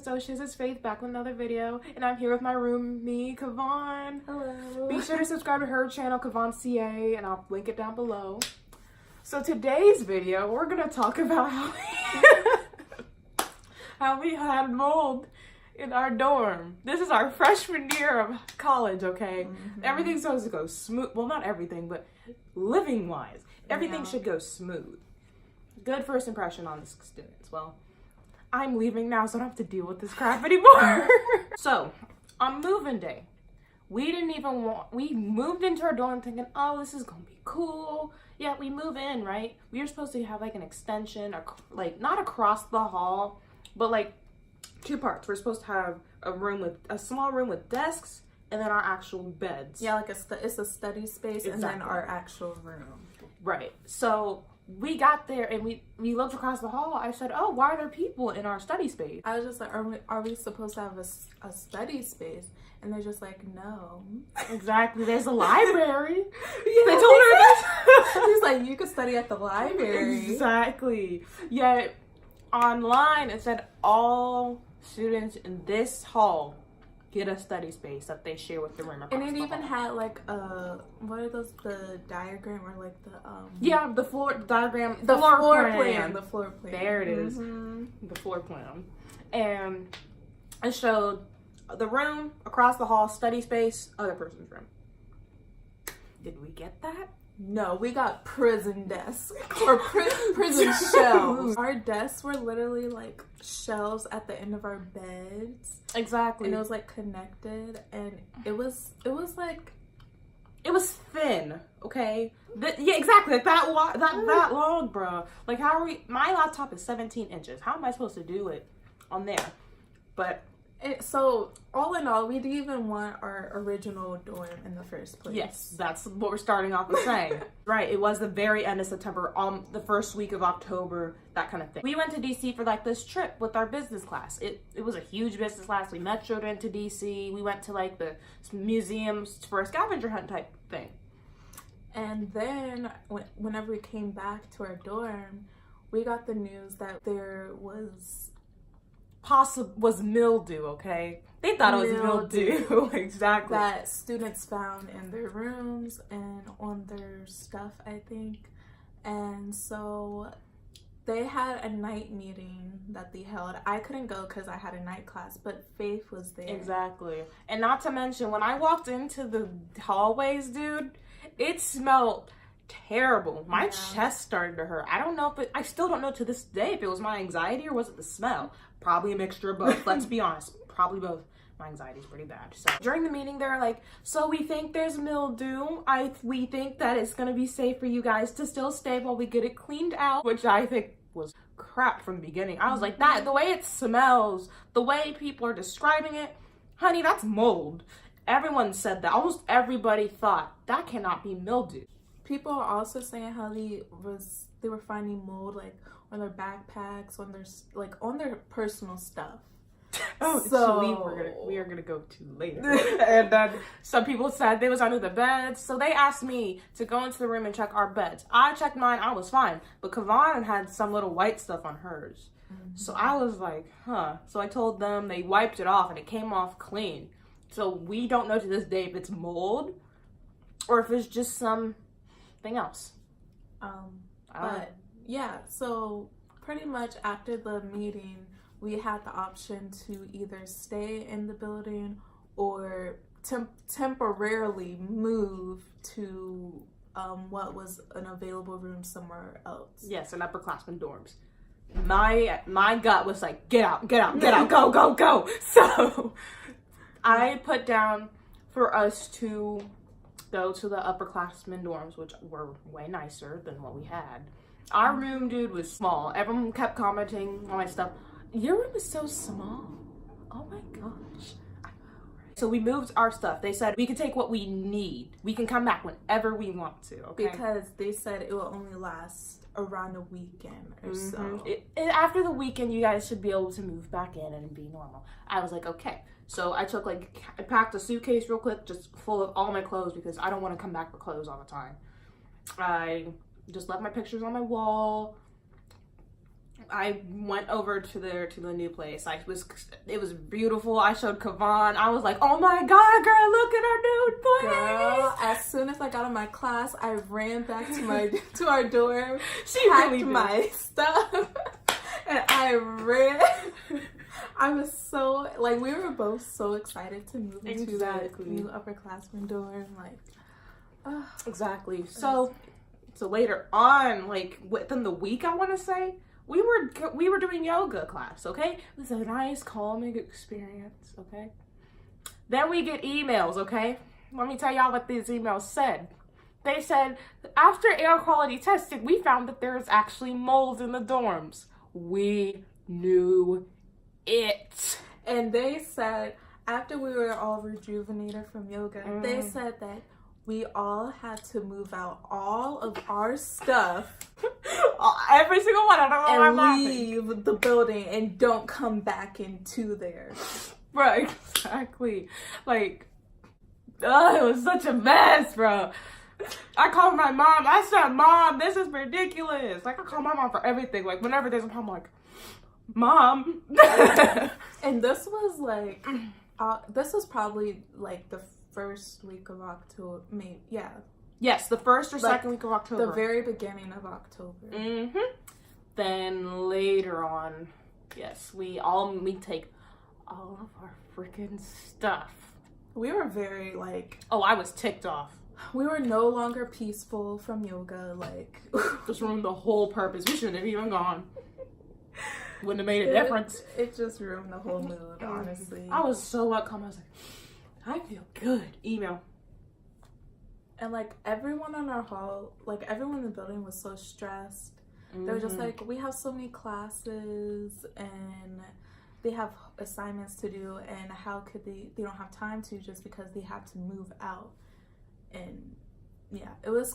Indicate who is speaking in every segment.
Speaker 1: Associates. It's Faith back with another video, and I'm here with my roomie, Kevonne.
Speaker 2: Hello.
Speaker 1: Be sure to subscribe to her channel, Kevonne CA, and I'll link it down below. So today's video, we're gonna talk about how we had mold in our dorm. This is our freshman year of college, okay? Everything's supposed to go smooth. Well, not everything, but living-wise, everything should go smooth. Good first impression on the students. Well, I'm leaving now, so I don't have to deal with this crap anymore. So, on moving day, we moved into our dorm thinking, oh, this is gonna be cool. Yeah, we move in, right? We were supposed to have like an extension, or like not across the hall, but like two parts. We're supposed to have a small room with desks and then our actual beds.
Speaker 2: Yeah, like it's a study space and then our actual room.
Speaker 1: Right. So we got there and we looked across the hall. I said, oh, why are there people in our study space?
Speaker 2: I was just like, are we supposed to have a study space? And they're just like, no.
Speaker 1: Exactly. There's a library.
Speaker 2: Yeah,
Speaker 1: they told her this.
Speaker 2: He's like, you could study at the library.
Speaker 1: Exactly. Yet online it said all students in this hall get a study space that they share with the room across
Speaker 2: And it
Speaker 1: the
Speaker 2: even
Speaker 1: hall.
Speaker 2: had like what are those, the diagram or like the
Speaker 1: yeah, the floor diagram,
Speaker 2: the floor
Speaker 1: plan.
Speaker 2: The floor plan.
Speaker 1: There it is. The floor plan. And it showed the room across the hall, study space, other person's room. Did we get that?
Speaker 2: No, we got prison desks or prison shelves. Our desks were literally like shelves at the end of our beds.
Speaker 1: Exactly.
Speaker 2: And it was like connected, and it was like,
Speaker 1: it was thin, okay? Yeah, exactly. Like that long, bro. Like, how are we? My laptop is 17 inches. How am I supposed to do it on there? But
Speaker 2: so all in all, we didn't even want our original dorm in the first place.
Speaker 1: yes, that's what we're starting off with saying. Right, it was the very end of September, the first week of October, that kind of thing. We went to DC for like this trip with our business class. It was a huge business class. We metroed into DC. We went to like the museums for a scavenger hunt type thing.
Speaker 2: And then whenever we came back to our dorm, we got the news that there was
Speaker 1: mildew, okay? They thought it was mildew. Exactly.
Speaker 2: That students found in their rooms and on their stuff, I think. And so they had a night meeting that they held. I couldn't go because I had a night class, but Faith was there.
Speaker 1: Exactly. And not to mention, when I walked into the hallways, dude, it smelled terrible. My chest started to hurt. I still don't know to this day if it was my anxiety or was it the smell. Probably a mixture of both. Let's be honest. Probably both. My anxiety is pretty bad. So during the meeting, they're like, so we think there's mildew. We think that it's going to be safe for you guys to still stay while we get it cleaned out, which I think was crap from the beginning. I was like, the way it smells, the way people are describing it, honey, that's mold. Everyone said that. Almost everybody thought that cannot be mildew.
Speaker 2: People are also saying how they were finding mold like on their backpacks, on their personal stuff.
Speaker 1: Oh, so we are gonna go to later. And then some people said they was under the beds, so they asked me to go into the room and check our beds. I checked mine, I was fine, but Kevonne had some little white stuff on hers. So I was like, huh. So I told them, they wiped it off and it came off clean. So we don't know to this day if it's mold or if it's just something else.
Speaker 2: But yeah, so pretty much after the meeting, we had the option to either stay in the building or temporarily move to what was an available room somewhere else.
Speaker 1: Yes, in upperclassmen dorms. My gut was like, get out, go. So I put down for us to go to the upperclassmen dorms, which were way nicer than what we had. Our room, dude, was small. Everyone kept commenting on my stuff. Your room is so small. Oh my gosh. So we moved our stuff. They said we can take what we need. We can come back whenever we want to, okay?
Speaker 2: Because they said it will only last around a weekend or so.
Speaker 1: After the weekend, you guys should be able to move back in and be normal. I was like, okay. So I packed a suitcase real quick, just full of all my clothes because I don't want to come back for clothes all the time. I just left my pictures on my wall. I went over to the new place. It was beautiful. I showed Kevonne. I was like, oh my god, girl, look at our new place.
Speaker 2: Girl, as soon as I got in my class, I ran back to our dorm.
Speaker 1: She
Speaker 2: packed
Speaker 1: really did.
Speaker 2: my stuff, and I ran. I was so like, we were both so excited to move into that new upperclassmen dorm. Like,
Speaker 1: exactly. So later on, like within the week, I want to say, we were doing yoga class. Okay, it was a nice calming experience. Okay, then we get emails. Okay, let me tell y'all what these emails said. They said, after air quality testing, we found that there is actually mold in the dorms. We knew it.
Speaker 2: And they said, after we were all rejuvenated from yoga, they said that we all had to move out all of our stuff.
Speaker 1: Every single one. I don't know why I'm laughing.
Speaker 2: Leave the building and don't come back into there.
Speaker 1: Right, exactly. Like, it was such a mess, bro. I called my mom. I said, Mom, this is ridiculous. Like, I call my mom for everything. Like, whenever there's a problem, I'm like, Mom.
Speaker 2: And this was like, this was probably like the first week of October. Maybe, yeah.
Speaker 1: Yes, the first or second week of October.
Speaker 2: The very beginning of October.
Speaker 1: Mm-hmm. Then later on, yes, we take all of our freaking stuff.
Speaker 2: We were very like...
Speaker 1: Oh, I was ticked off.
Speaker 2: We were no longer peaceful from yoga, like...
Speaker 1: Just ruined the whole purpose. We shouldn't have even gone. Wouldn't have made a difference.
Speaker 2: It just ruined the whole mood, honestly.
Speaker 1: I was so calm. I was like, I feel good. Email.
Speaker 2: And like everyone in our hall, like everyone in the building was so stressed. They were just like, we have so many classes and they have assignments to do, and how could they don't have time to just because they have to move out. And yeah, it was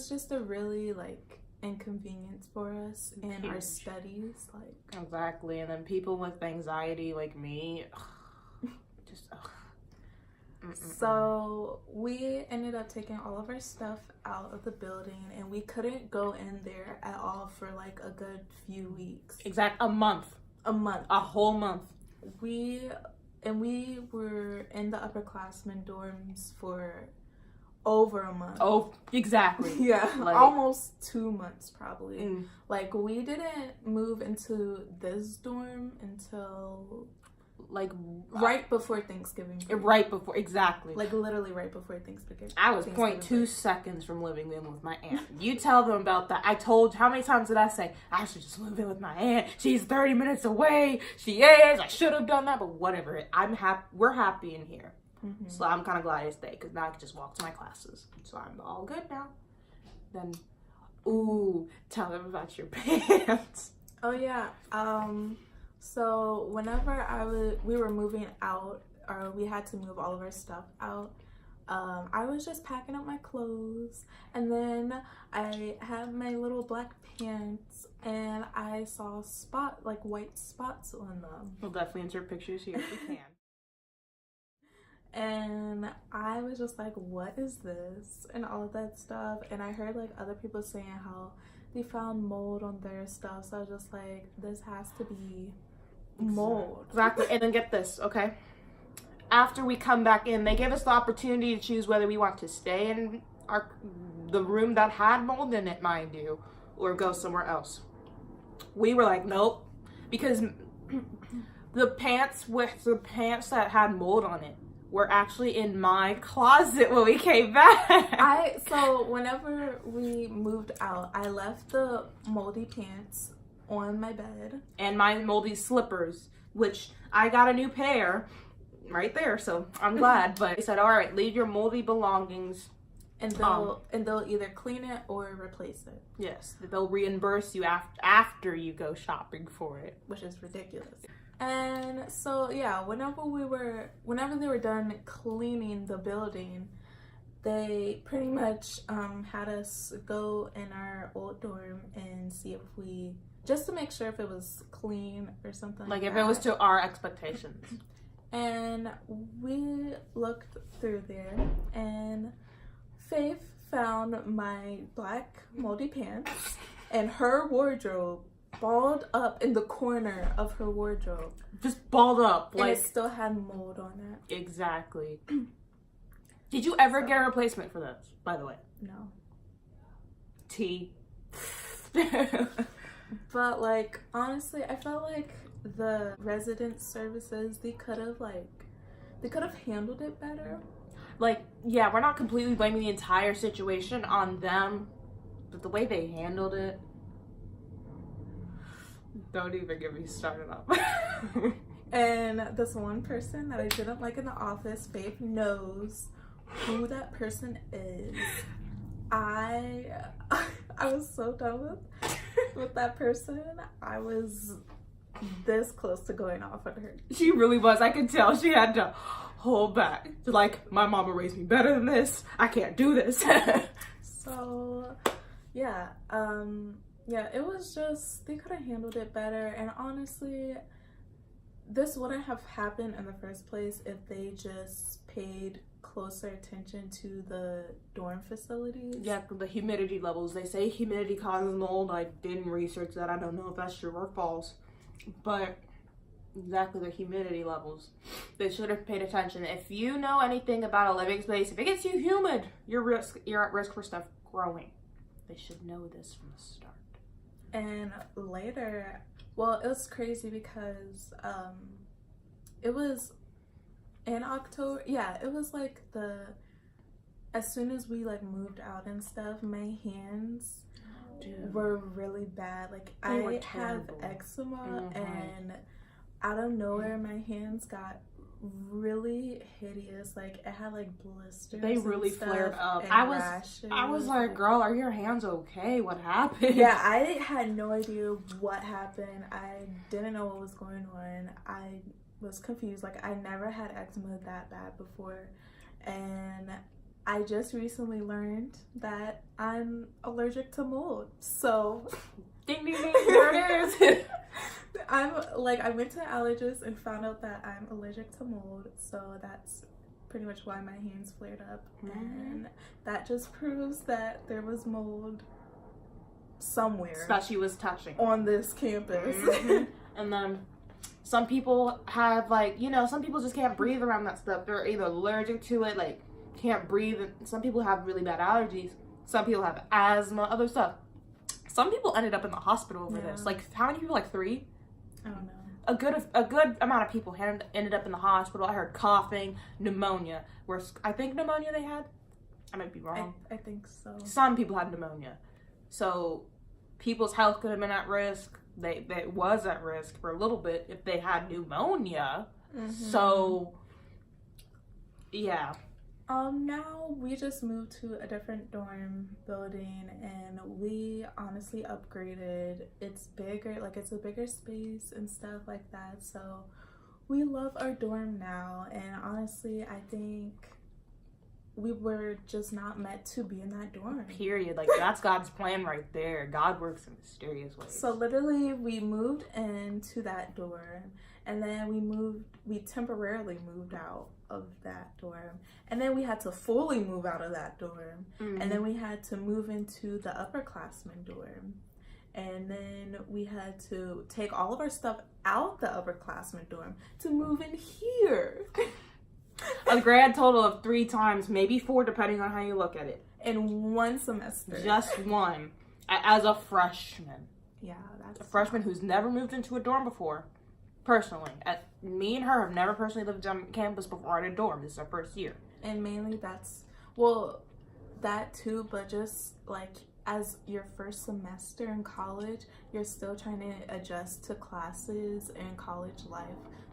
Speaker 2: just a really like inconvenience for us in our studies, like
Speaker 1: exactly. And then people with anxiety like me, just
Speaker 2: so we ended up taking all of our stuff out of the building, and we couldn't go in there at all for like a good few weeks.
Speaker 1: A month, a whole month.
Speaker 2: We were in the upperclassmen dorms for over a month.
Speaker 1: Oh, exactly.
Speaker 2: Yeah,
Speaker 1: like,
Speaker 2: almost 2 months probably. Like, we didn't move into this dorm until like right before Thanksgiving break.
Speaker 1: Right before, exactly.
Speaker 2: Like literally right before Thanksgiving.
Speaker 1: I was 0.2 seconds from living in with my aunt. You tell them about that. How many times did I say, I should just live in with my aunt? She's 30 minutes away. She is. I should have done that, but whatever. I'm happy. We're happy in here. Mm-hmm. So I'm kind of glad I stayed, because now I can just walk to my classes. So I'm all good now. Then, tell them about your pants.
Speaker 2: Oh yeah. So whenever we were moving out, or we had to move all of our stuff out, I was just packing up my clothes, and then I had my little black pants, and I saw white spots on them.
Speaker 1: We'll definitely insert pictures here if we can.
Speaker 2: And I was just like, what is this? And all of that stuff. And I heard like other people saying how they found mold on their stuff. So I was just like, this has to be mold.
Speaker 1: Exactly. And then get this, okay? After we come back in, they gave us the opportunity to choose whether we want to stay in the room that had mold in it, mind you, or go somewhere else. We were like, nope. Because the pants that had mold on it were actually in my closet when we came back.
Speaker 2: So whenever we moved out, I left the moldy pants on my bed. And
Speaker 1: my moldy slippers, which I got a new pair right there, so I'm glad. But they said, all right, leave your moldy belongings.
Speaker 2: And they'll either clean it or replace it.
Speaker 1: Yes, they'll reimburse you after you go shopping for it.
Speaker 2: Which is ridiculous. And so yeah, whenever they were done cleaning the building, they pretty much had us go in our old dorm and see just to make sure if it was clean or something like that.
Speaker 1: Like if it was to our expectations.
Speaker 2: And we looked through there, and Faith found my black moldy pants, and her wardrobe balled up in the corner of her wardrobe.
Speaker 1: Just balled up.
Speaker 2: And it still had mold on it.
Speaker 1: Exactly. Did you ever get a replacement for those, by the way?
Speaker 2: No.
Speaker 1: T.
Speaker 2: But, like, honestly, I felt like the resident services, they could have handled it better.
Speaker 1: Like, yeah, we're not completely blaming the entire situation on them, but the way they handled it. Don't even get me started up.
Speaker 2: And this one person that I didn't like in the office, babe knows who that person is. I was so done with that person. I was this close to going off on her.
Speaker 1: She really was. I could tell she had to hold back. Like, my mama raised me better than this. I can't do this.
Speaker 2: So, yeah. Yeah, it was just, they could have handled it better. And honestly, this wouldn't have happened in the first place if they just paid closer attention to the dorm facilities.
Speaker 1: Yeah, the humidity levels. They say humidity causes mold. I didn't research that. I don't know if that's true or false. But exactly, the humidity levels. They should have paid attention. If you know anything about a living space, if it gets too humid, you're at risk for stuff growing. They should know this from the start.
Speaker 2: And later, well, it was crazy because it was in October. Yeah, it was like as soon as we like moved out and stuff, my hands were really bad. Like, I have eczema, and out of nowhere my hands got really hideous. Like, it had like blisters.
Speaker 1: They really flared up.
Speaker 2: Rashes.
Speaker 1: I was like, girl, are your hands okay? What happened?
Speaker 2: Yeah, I had no idea what happened. I didn't know what was going on. I was confused. Like, I never had eczema that bad before, and I just recently learned that I'm allergic to mold. So
Speaker 1: ding ding ding, there it is.
Speaker 2: I went to the allergist and found out that I'm allergic to mold, so that's pretty much why my hands flared up. And that just proves that there was mold somewhere
Speaker 1: that she was touching
Speaker 2: on this campus.
Speaker 1: And then some people have, like, you know, some people just can't breathe around that stuff. They're either allergic to it, like, can't breathe. Some people have really bad allergies. Some people have asthma, other stuff. Some people ended up in the hospital over this. Like, how many people? Like 3?
Speaker 2: I don't know.
Speaker 1: A good amount of people ended up in the hospital. I heard coughing, pneumonia. I think pneumonia they had. I might be wrong.
Speaker 2: I think so.
Speaker 1: Some people had pneumonia. So people's health could have been at risk. They was at risk for a little bit if they had pneumonia. So yeah.
Speaker 2: Now we just moved to a different dorm building, and we honestly upgraded. It's bigger, like it's a bigger space and stuff like that. So we love our dorm now, and honestly, I think we were just not meant to be in that dorm.
Speaker 1: Period. Like, that's God's plan right there. God works in mysterious ways.
Speaker 2: So literally, we moved into that dorm, and then we temporarily moved out of that dorm, and then we had to fully move out of that dorm, and then we had to move into the upperclassmen dorm, and then we had to take all of our stuff out the upperclassmen dorm to move in here.
Speaker 1: A grand total of 3 times, maybe 4, depending on how you look at it.
Speaker 2: In one semester.
Speaker 1: Just one. As a freshman.
Speaker 2: Yeah, that's...
Speaker 1: A freshman who's never moved into a dorm before. Personally. Me and her have never personally lived on campus before in a dorm. This is our first year.
Speaker 2: And mainly that's... Well, that too, but just, like, as your first semester in college, you're still trying to adjust to classes and college life.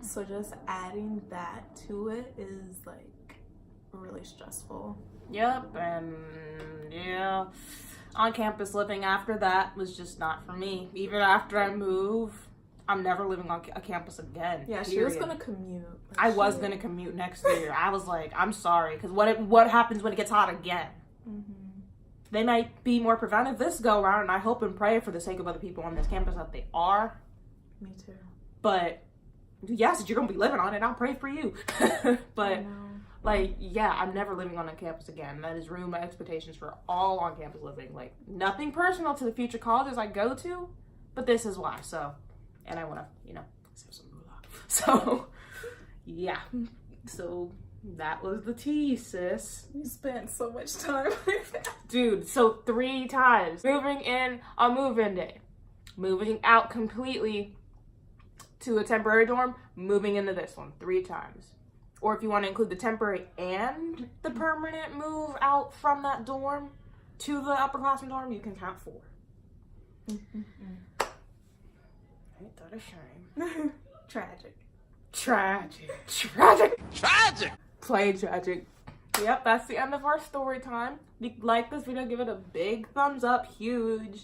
Speaker 2: So just adding that to it is, like, really stressful.
Speaker 1: Yep, and yeah, on campus living after that was just not for me. Even after I move, I'm never living on a campus again.
Speaker 2: Yeah,
Speaker 1: period.
Speaker 2: she was gonna commute.
Speaker 1: I was gonna commute next year. I was like, I'm sorry, because what happens when it gets hot again? They might be more preventive this go around, and I hope and pray for the sake of other people on this campus that they are.
Speaker 2: Me too.
Speaker 1: But yes, you're gonna be living on it. I'll pray for you. But like, yeah, I'm never living on a campus again. That has ruined my expectations for all on-campus living. Like, nothing personal to the future colleges I go to, But this is why. So, and I want to, you know, save some moolah. So, yeah. So that was the tea, sis.
Speaker 2: We spent so much time with it.
Speaker 1: Dude, so 3 times. Moving in on move-in day. Moving out completely to a temporary dorm. Moving into this one 3 times. Or if you want to include the temporary and the permanent move out from that dorm to the upperclassmen dorm, you can count 4. Ain't that a shame?
Speaker 2: Tragic.
Speaker 1: Play tragic. Yep, that's the end of our story time. If you like this video, give it a big thumbs up, huge.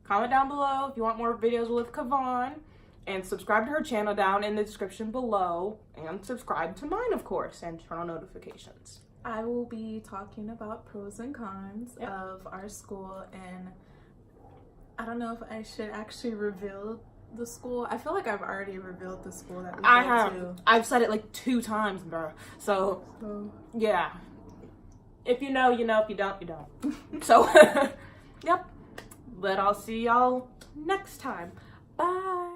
Speaker 1: Comment down below if you want more videos with Kevonne. And subscribe to her channel down in the description below. And subscribe to mine, of course, and turn on notifications.
Speaker 2: I will be talking about pros and cons of our school, and I don't know if I should actually reveal the school. I feel like I've already revealed the school that we go to.
Speaker 1: I've said it like 2 times, bro. So, yeah. If you know, you know. If you don't, you don't. So, yep. But I'll see y'all next time. Bye.